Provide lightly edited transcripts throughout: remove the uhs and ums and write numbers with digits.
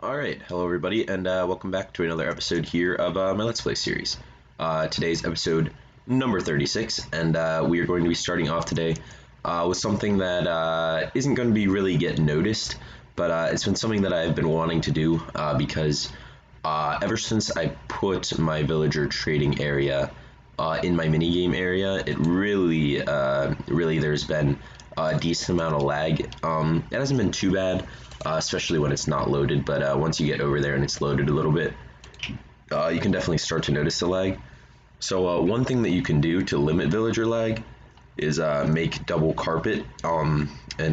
Alright, hello everybody, and welcome back to another episode here of my Let's Play series. Today's episode number 36, and we are going to be starting off today with something that isn't going to be really get noticed, but it's been something that I've been wanting to do because ever since I put my villager trading area in my minigame area, it really there's been a decent amount of lag. It hasn't been too bad, especially when it's not loaded, but once you get over there and it's loaded a little bit, you can definitely start to notice the lag. So one thing that you can do to limit villager lag is make double carpet, and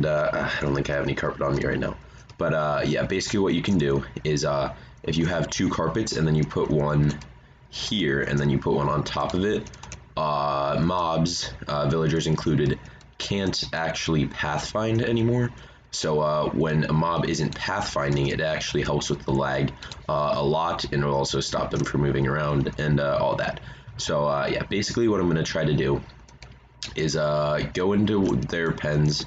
I don't think I have any carpet on me right now, but yeah, basically what you can do is if you have two carpets and then you put one here and then you put one on top of it, mobs, villagers included, can't actually pathfind anymore. So when a mob isn't pathfinding, it actually helps with the lag a lot, and it'll also stop them from moving around and all that. So yeah, basically what I'm going to try to do is go into their pens,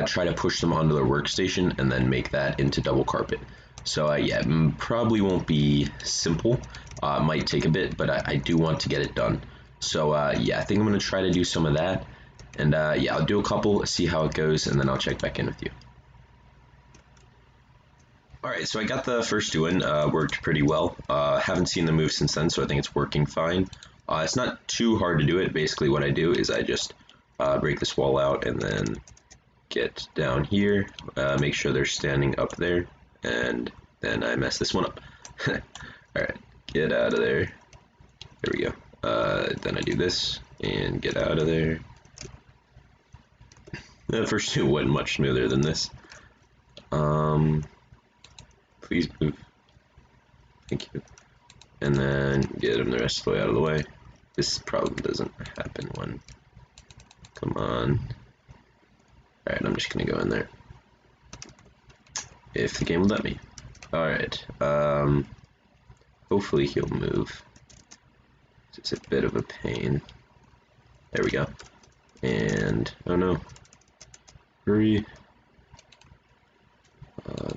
try to push them onto their workstation, and then make that into double carpet. So yeah, probably won't be simple. It might take a bit, but I do want to get it done. So yeah, I think I'm going to try to do some of that. And yeah, I'll do a couple, see how it goes, and then I'll check back in with you. Alright, so I got the first two in, worked pretty well. Haven't seen the move since then, so I think it's working fine. It's not too hard to do it. Basically what I do is I just break this wall out and then get down here, make sure they're standing up there, and then I mess this one up. Alright, get out of there. There we go. Then I do this, and get out of there. The first two went much smoother than this. Please move. Thank you. And then get him the rest of the way out of the way. This problem doesn't happen when... Come on. Alright, I'm just gonna go in there. If the game will let me. Alright, hopefully he'll move. It's a bit of a pain. There we go. And, oh no. Hurry.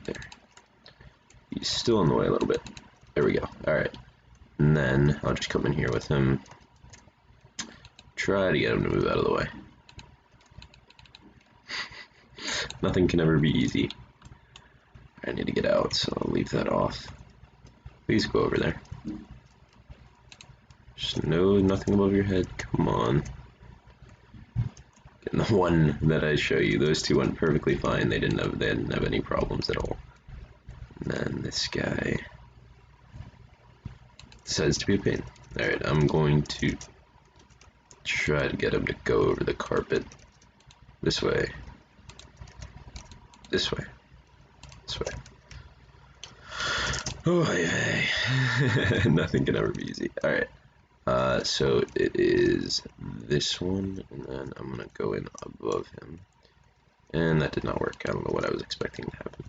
There. He's still in the way a little bit. There we go. Alright. And then I'll just come in here with him. Try to get him to move out of the way. Nothing can ever be easy. I need to get out, so I'll leave that off. Please go over there. Just nothing above your head. Come on. And the one that I show you, those two went perfectly fine. They didn't have any problems at all. And then this guy decides to be a pain. Alright, I'm going to try to get him to go over the carpet. This way. This way. This way. Oh, hey. Nothing can ever be easy. Alright. So it is this one, and then I'm gonna go in above him. And that did not work. I don't know what I was expecting to happen.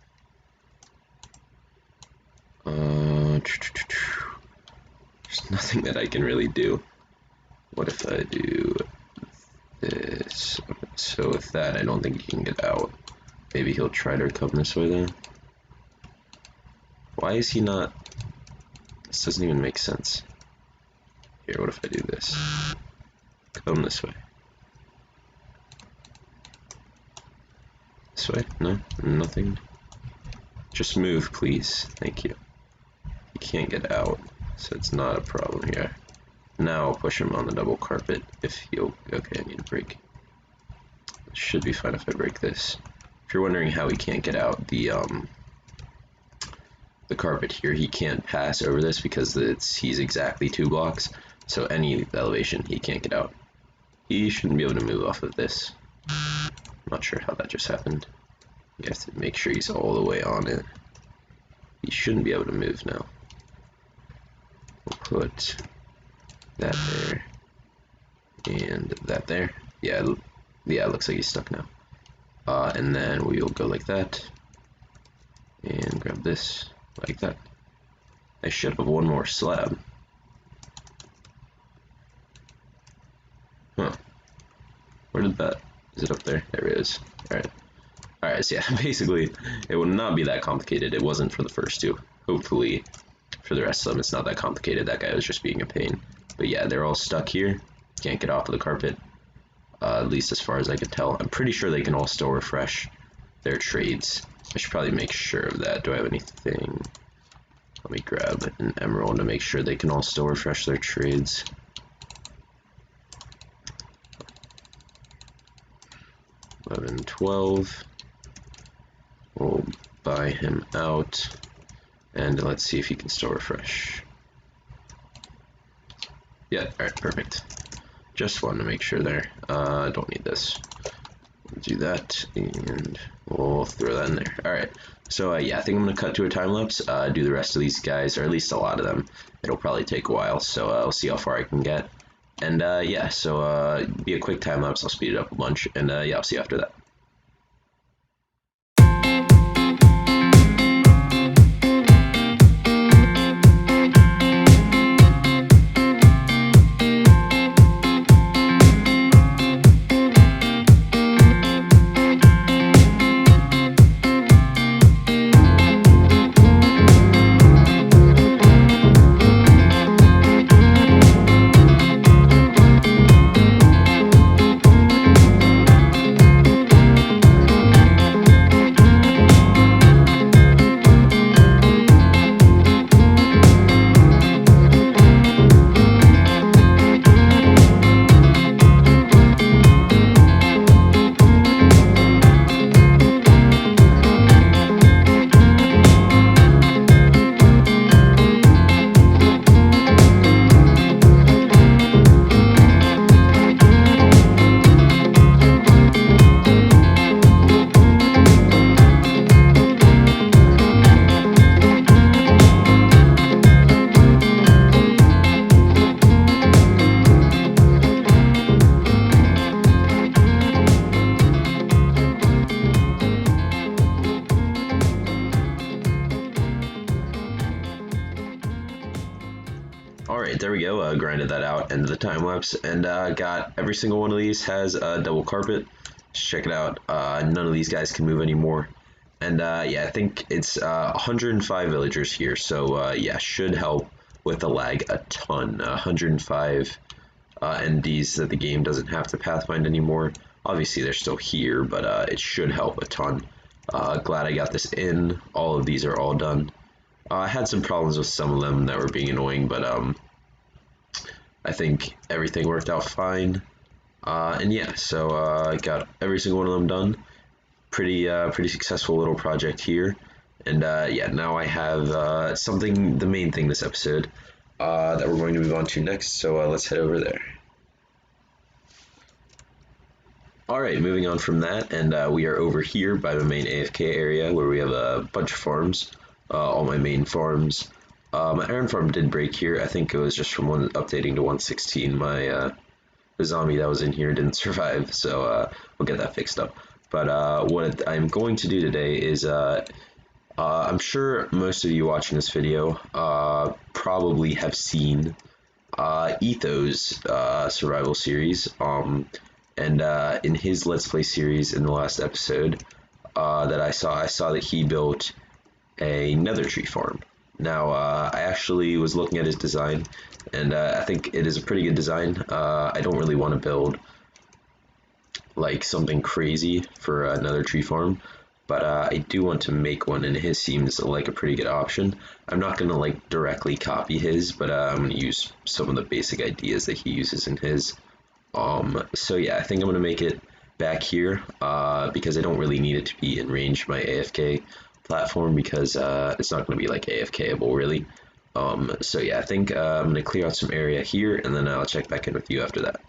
There's nothing that I can really do. What if I do this? So with that, I don't think he can get out. Maybe he'll try to come this way then. Why is he not? This doesn't even make sense. Here, what if I do this? Come this way. This way? No? Nothing? Just move, please. Thank you. He can't get out, so it's not a problem here. Now I'll push him on the double carpet if he'll... Okay, I need a break. It should be fine if I break this. If you're wondering how he can't get out, the carpet here, he can't pass over this because he's exactly 2 blocks. So any elevation, he can't get out. He shouldn't be able to move off of this. I'm not sure how that just happened. You have to make sure he's all the way on it. He shouldn't be able to move now. We'll put that there. And that there. Yeah, it looks like he's stuck now. And then we'll go like that. And grab this like that. I should have one more slab. Huh. Where did that... Is it up there? There it is. Alright. Alright, so yeah, basically, it would not be that complicated. It wasn't for the first two. Hopefully, for the rest of them, it's not that complicated. That guy was just being a pain. But yeah, they're all stuck here. Can't get off of the carpet. At least as far as I could tell. I'm pretty sure they can all still refresh their trades. I should probably make sure of that. Do I have anything? Let me grab an emerald to make sure they can all still refresh their trades. 11, 12. We'll buy him out. And let's see if he can still refresh. Yeah, alright, perfect. Just wanted to make sure there. Don't need this. We'll do that, and we'll throw that in there. Alright, so yeah, I think I'm going to cut to a time lapse, do the rest of these guys, or at least a lot of them. It'll probably take a while, so we'll see how far I can get. And yeah, so be a quick time lapse, I'll speed it up a bunch, and yeah, I'll see you after that. Alright, there we go, grinded that out, end of the time lapse, and got every single one of these has a double carpet. Just check it out, none of these guys can move anymore. And yeah, I think it's 105 villagers here, so yeah, should help with the lag a ton. 105 NDs that the game doesn't have to pathfind anymore. Obviously they're still here, but it should help a ton. Glad I got this in. All of these are all done. I had some problems with some of them that were being annoying, but I think everything worked out fine. And yeah, so I got every single one of them done. Pretty successful little project here. And yeah, now I have the main thing this episode that we're going to move on to next. So let's head over there. Alright, moving on from that, and we are over here by the main AFK area where we have a bunch of farms. All my main farms. My iron farm did break here. I think it was just from updating to 116. The zombie that was in here didn't survive, so we'll get that fixed up. But what I'm going to do today is, I'm sure most of you watching this video probably have seen Etho's survival series, and in his Let's Play series in the last episode that I saw that he built a nether tree farm. Now, I actually was looking at his design, and I think it is a pretty good design. I don't really want to build like something crazy for another tree farm, but I do want to make one, and his seems like a pretty good option. I'm not going to like directly copy his, but I'm going to use some of the basic ideas that he uses in his. So yeah, I think I'm going to make it back here because I don't really need it to be in range of my AFK platform, because it's not going to be like AFKable really. So yeah, I think I'm going to clear out some area here, and then I'll check back in with you after that.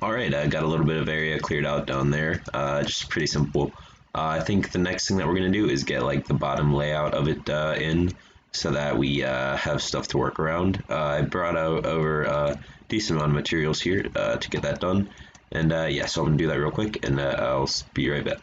Alright, I got a little bit of area cleared out down there, just pretty simple. I think the next thing that we're going to do is get like the bottom layout of it in, so that we have stuff to work around. I brought out over a decent amount of materials here to get that done. And yeah, so I'm going to do that real quick, and I'll be right back.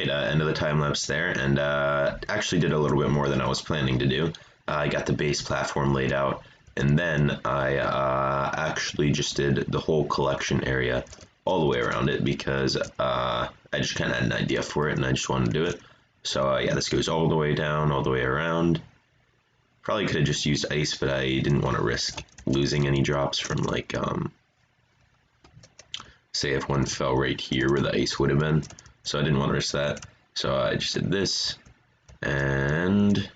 Alright, end of the time lapse there, and actually did a little bit more than I was planning to do. I got the base platform laid out, and then I actually just did the whole collection area all the way around it because I just kind of had an idea for it and I just wanted to do it. So yeah, this goes all the way down, all the way around. Probably could have just used ice, but I didn't want to risk losing any drops from like, say if one fell right here where the ice would have been. So I didn't want to risk that. So I just did this, and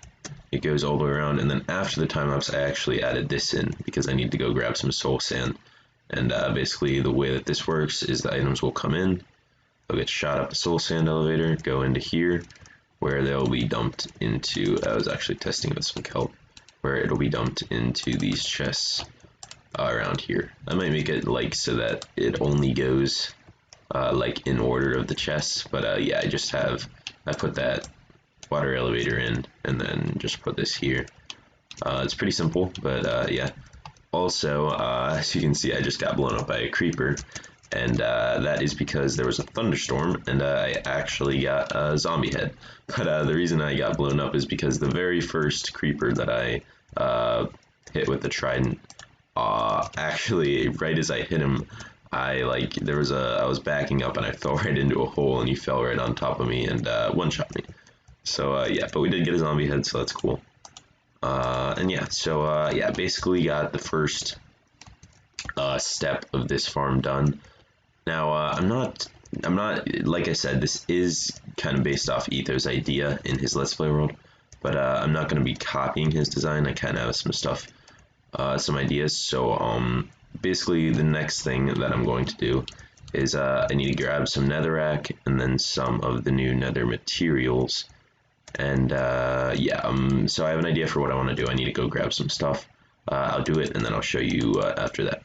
it goes all the way around. And then after the time lapse, I actually added this in because I need to go grab some soul sand. And basically the way that this works is the items will come in, they'll get shot up the soul sand elevator, go into here, where they'll be dumped into, I was actually testing with some kelp, where it'll be dumped into these chests around here. I might make it like so that it only goes like in order of the chests, but yeah, I put that water elevator in and then just put this here. It's pretty simple, but yeah. Also, as you can see, I just got blown up by a creeper, and that is because there was a thunderstorm and I actually got a zombie head. But the reason I got blown up is because the very first creeper that I hit with the trident, actually right as I hit him, I was backing up and I fell right into a hole and he fell right on top of me and one-shot me. So yeah, but we did get a zombie head, so that's cool. And yeah, so yeah, basically got the first step of this farm done. Now I'm not like I said, this is kind of based off Etho's idea in his Let's Play world, but I'm not going to be copying his design. I kind of have some stuff, some ideas. So basically the next thing that I'm going to do is I need to grab some netherrack and then some of the new nether materials. And yeah, so I have an idea for what I want to do. I need to go grab some stuff. I'll do it and then I'll show you after that.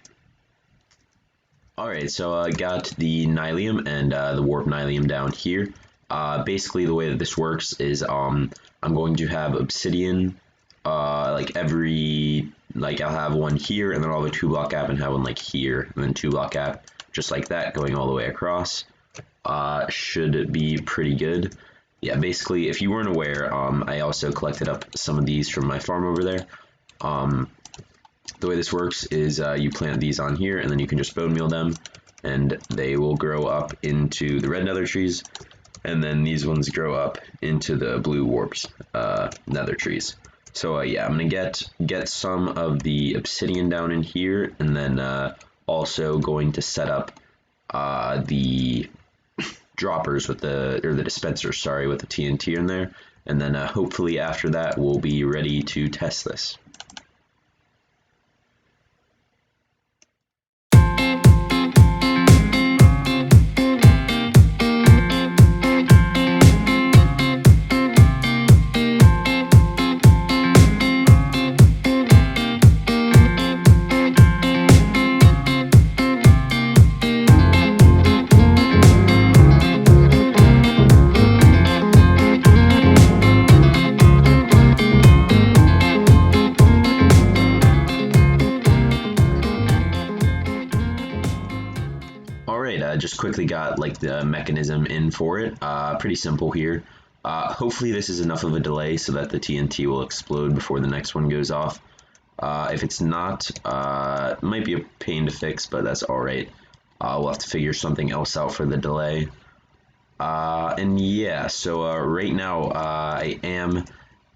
Alright, so I got the nylium and the warp nylium down here. Basically the way that this works is I'm going to have obsidian like I'll have one here and then I'll have a 2-block gap and have one like here and then 2-block gap, just like that, going all the way across. Should be pretty good. Yeah, basically, if you weren't aware, I also collected up some of these from my farm over there. The way this works is you plant these on here, and then you can just bone meal them, and they will grow up into the red nether trees, and then these ones grow up into the blue warps nether trees. So yeah, I'm gonna get some of the obsidian down in here, and then also going to set up the droppers with the dispensers, sorry, with the TNT in there, and then hopefully after that we'll be ready to test this. Just quickly got like the mechanism in for it. Pretty simple here. Hopefully this is enough of a delay so that the TNT will explode before the next one goes off. If it's not, it might be a pain to fix, but that's alright. We'll have to figure something else out for the delay. And yeah, so right now I am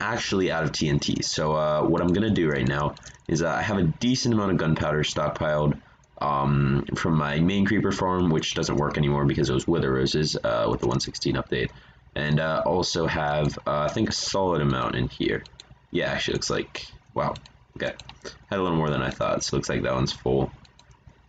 actually out of TNT. So what I'm going to do right now is I have a decent amount of gunpowder stockpiled from my main creeper farm, which doesn't work anymore because it was wither roses with the 1.16 update, and also have I think a solid amount in here. Yeah, actually looks like, wow, okay, had a little more than I thought, so looks like that one's full,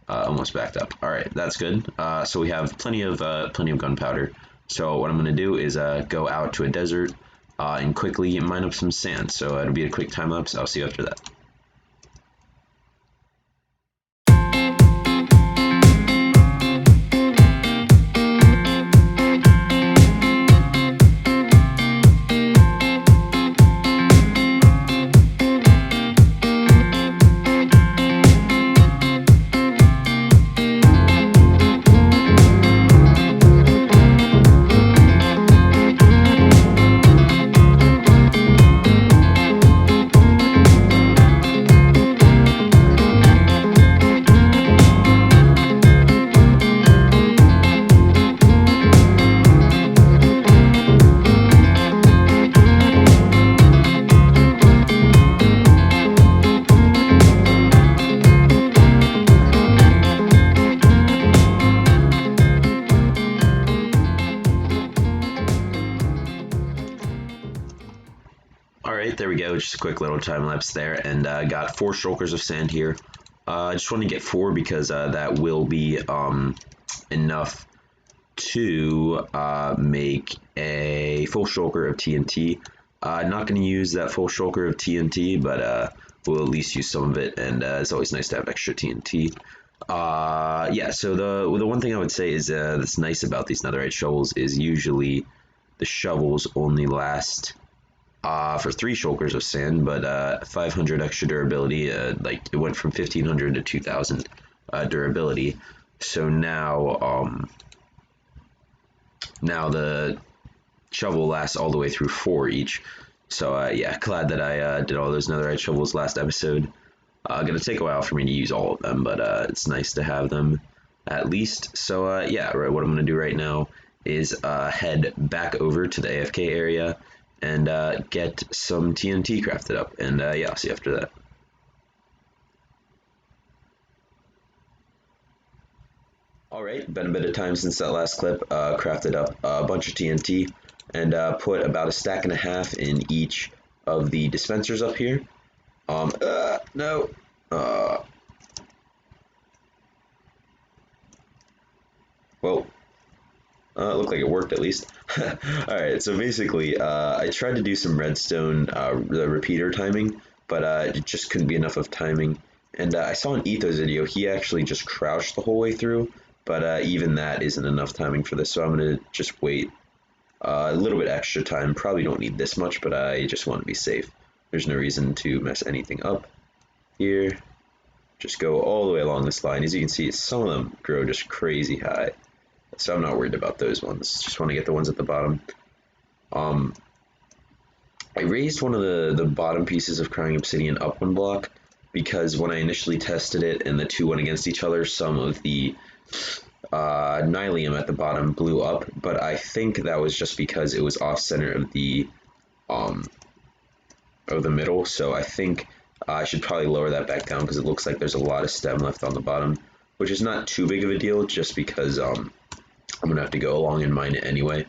almost backed up. All right, that's good. So we have plenty of gunpowder. So what I'm gonna do is go out to a desert and quickly mine up some sand. So it'll be a quick time lapse. I'll see you after that. there we go, just a quick little time lapse there, and got 4 shulkers of sand here. I just want to get 4 because that will be enough to make a full shulker of TNT. Not going to use that full shulker of TNT, but we'll at least use some of it, and it's always nice to have extra TNT. Yeah, so the one thing I would say is that's nice about these netherite shovels is usually the shovels only last for 3 shulkers of sand, but 500 extra durability. Like it went from 1500 to 2000 durability. So now now the shovel lasts all the way through 4 each. So yeah, glad that I did all those netherite shovels last episode. Gonna take a while for me to use all of them, but it's nice to have them at least. So yeah, right, what I'm gonna do right now is head back over to the AFK area and get some TNT crafted up, and yeah, I'll see you after that. Alright, been a bit of time since that last clip. Crafted up a bunch of TNT and put about a stack and a half in each of the dispensers up here. No. Well, looked like it worked at least. Alright, so basically, I tried to do some redstone, the repeater timing, but it just couldn't be enough of timing. And I saw in Etho's video, he actually just crouched the whole way through, but even that isn't enough timing for this, so I'm going to just wait a little bit extra time. Probably don't need this much, but I just want to be safe. There's no reason to mess anything up here. Just go all the way along this line. As you can see, some of them grow just crazy high, so I'm not worried about those ones. Just want to get the ones at the bottom. I raised one of the bottom pieces of crying obsidian up 1 block because when I initially tested it and the 2 went against each other, some of the nylium at the bottom blew up, but I think that was just because it was off center of the middle. So I think I should probably lower that back down because it looks like there's a lot of stem left on the bottom, which is not too big of a deal, just because I'm gonna have to go along and mine it anyway,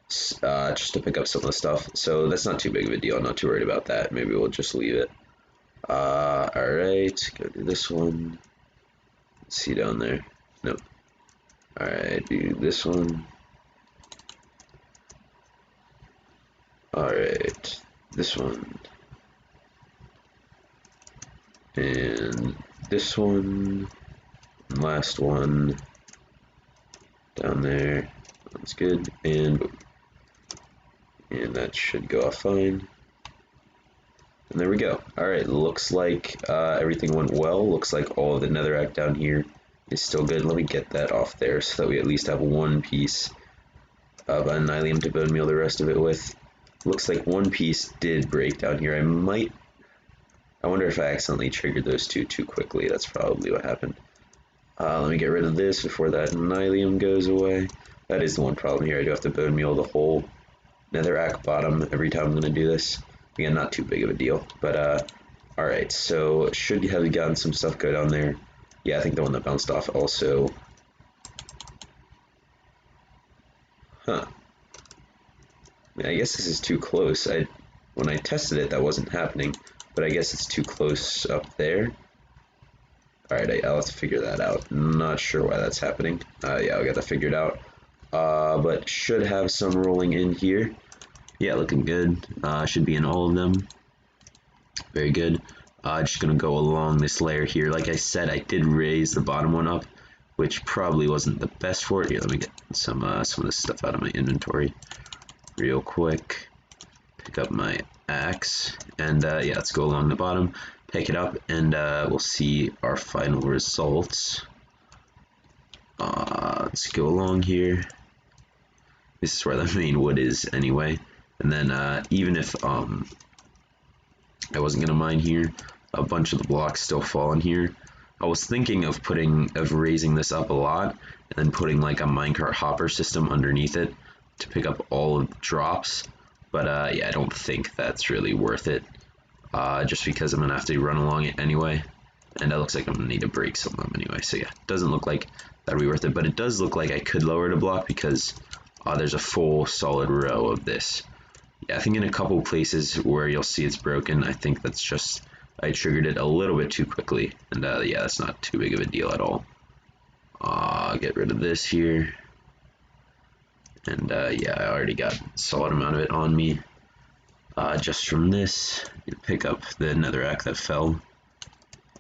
just to pick up some of the stuff. So that's not too big of a deal. I'm not too worried about that. Maybe we'll just leave it. Alright, go do this one. Let's see down there. Nope. Alright, do this one. Alright, this one. And this one. And last one. Down there. That's good. And that should go off fine. And there we go. Alright, looks like everything went well. Looks like all of the netherrack down here is still good. Let me get that off there so that we at least have 1 piece of nylium to bone meal the rest of it with. Looks like 1 piece did break down here. I wonder if I accidentally triggered those 2 too quickly. That's probably what happened. Let me get rid of this before that nylium goes away. That is the one problem here. I do have to bone meal the whole netherrack bottom every time I'm going to do this. Again, not too big of a deal, but alright, so should have gotten some stuff good on there. Yeah, I think the one that bounced off also. Huh. I guess this is too close. When I tested it, that wasn't happening, but I guess it's too close up there. Alright, I'll have to figure that out. Not sure why that's happening. Yeah, I'll get that figured out. But should have some rolling in here. Yeah, looking good. Should be in all of them. Very good. Just gonna go along this layer here. Like I said, I did raise the bottom one up, which probably wasn't the best for it. Here, let me get some of this stuff out of my inventory real quick. Pick up my axe, and yeah, let's go along the bottom, pick it up, and we'll see our final results. Let's go along here. This is where the main wood is anyway. And then even if I wasn't gonna mine here, a bunch of the blocks still fall in here. I was thinking of raising this up a lot and then putting like a minecart hopper system underneath it to pick up all of the drops, but yeah, I don't think that's really worth it, just because I'm gonna have to run along it anyway, and it looks like I'm gonna need to break some of them anyway. So yeah, it doesn't look like that'll be worth it, but it does look like I could lower it a block because there's a full solid row of this. I think in a couple places where you'll see it's broken, I think that's just I triggered it a little bit too quickly, and yeah, that's not too big of a deal at all. Get rid of this here, and yeah, I already got a solid amount of it on me. Just from this, you pick up the netherrack that fell.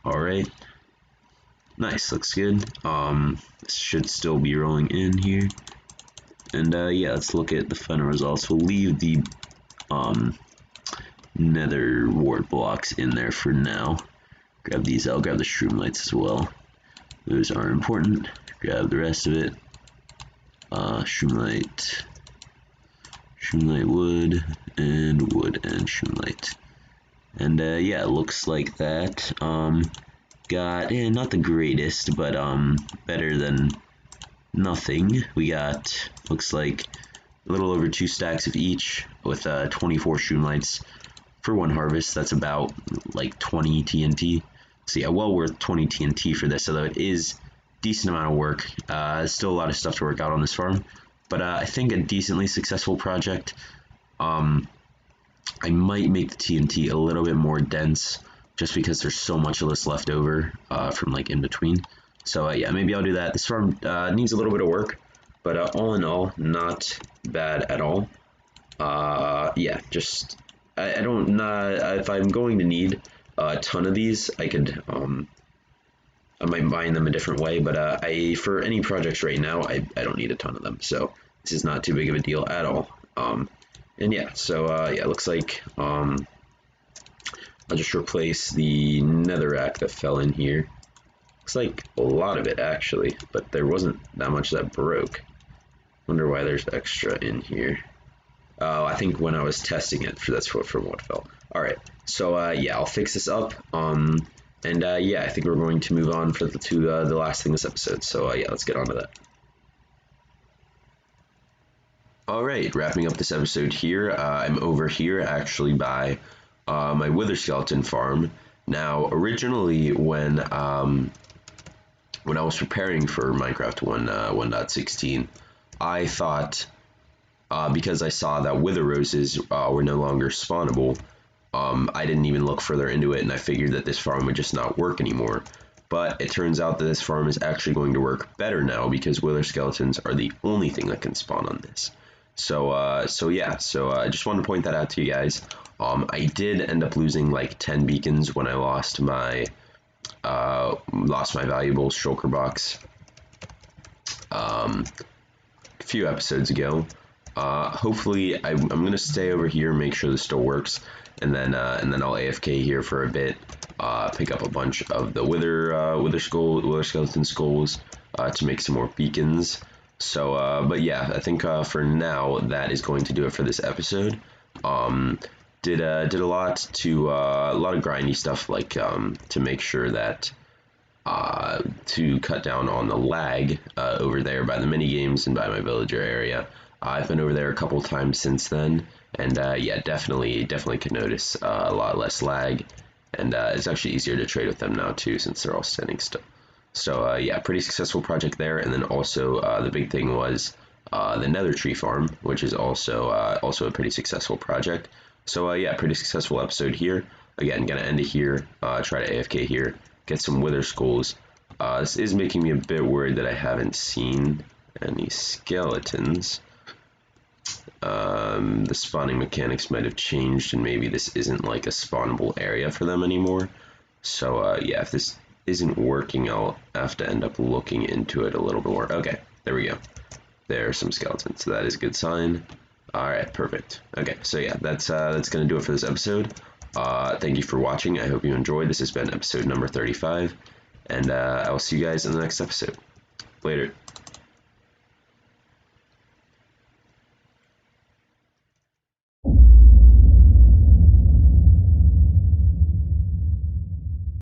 Alright, nice, looks good. This should still be rolling in here. And yeah, let's look at the final results. We'll leave the nether wart blocks in there for now. Grab these, I'll grab the shroom lights as well. Those are important. Grab the rest of it. Shroom light, wood, and shroom light. And yeah, it looks like that. Got not the greatest, but better than nothing. We got, looks like a little over 2 stacks of each with 24 shroom lights for 1 harvest. That's about like 20 TNT. So yeah, well worth 20 TNT for this, although it is decent amount of work. Still a lot of stuff to work out on this farm, but I think a decently successful project. I might make the TNT a little bit more dense just because there's so much of this left over from like in between. So yeah, maybe I'll do that. This farm needs a little bit of work, but all in all, not bad at all. Yeah, just I don't if I'm going to need a ton of these, I could I might mine them a different way, but for any projects right now, I don't need a ton of them, so this is not too big of a deal at all. And yeah, so yeah, it looks like I'll just replace the netherrack that fell in here. Looks like a lot of it actually, but there wasn't that much that broke. Wonder why there's extra in here. Oh, I think when I was testing it, that's from what fell. All right, so yeah, I'll fix this up. And yeah, I think we're going to move on to the last thing this episode. So yeah, let's get on to that. All right, wrapping up this episode here. I'm over here actually by my wither skeleton farm. Now, originally when I was preparing for Minecraft 1.16, I thought because I saw that wither roses were no longer spawnable, I didn't even look further into it, and I figured that this farm would just not work anymore. But it turns out that this farm is actually going to work better now because wither skeletons are the only thing that can spawn on this. So yeah, I just wanted to point that out to you guys. I did end up losing like 10 beacons when I lost my valuable shulker box a few episodes ago. Hopefully I'm gonna stay over here, make sure this still works, and then I'll AFK here for a bit, pick up a bunch of the wither skeleton skulls to make some more beacons. So but yeah, I think for now that is going to do it for this episode. Did a lot of grindy stuff, like to make sure that to cut down on the lag over there by the mini games and by my villager area. I've been over there a couple times since then, and yeah, definitely could notice a lot less lag, and it's actually easier to trade with them now too, since they're all standing still. So yeah, pretty successful project there. And then also the big thing was the nether tree farm, which is also a pretty successful project. So yeah, pretty successful episode here. Again, gonna end it here, try to AFK here, get some wither skulls. This is making me a bit worried that I haven't seen any skeletons. The spawning mechanics might have changed, and maybe this isn't like a spawnable area for them anymore. So yeah, if this isn't working, I'll have to end up looking into it a little bit more. Okay, there we go. There are some skeletons, so that is a good sign. Alright, perfect. Okay, so yeah, that's gonna do it for this episode. Thank you for watching. I hope you enjoyed. This has been episode number 35, and I will see you guys in the next episode. Later.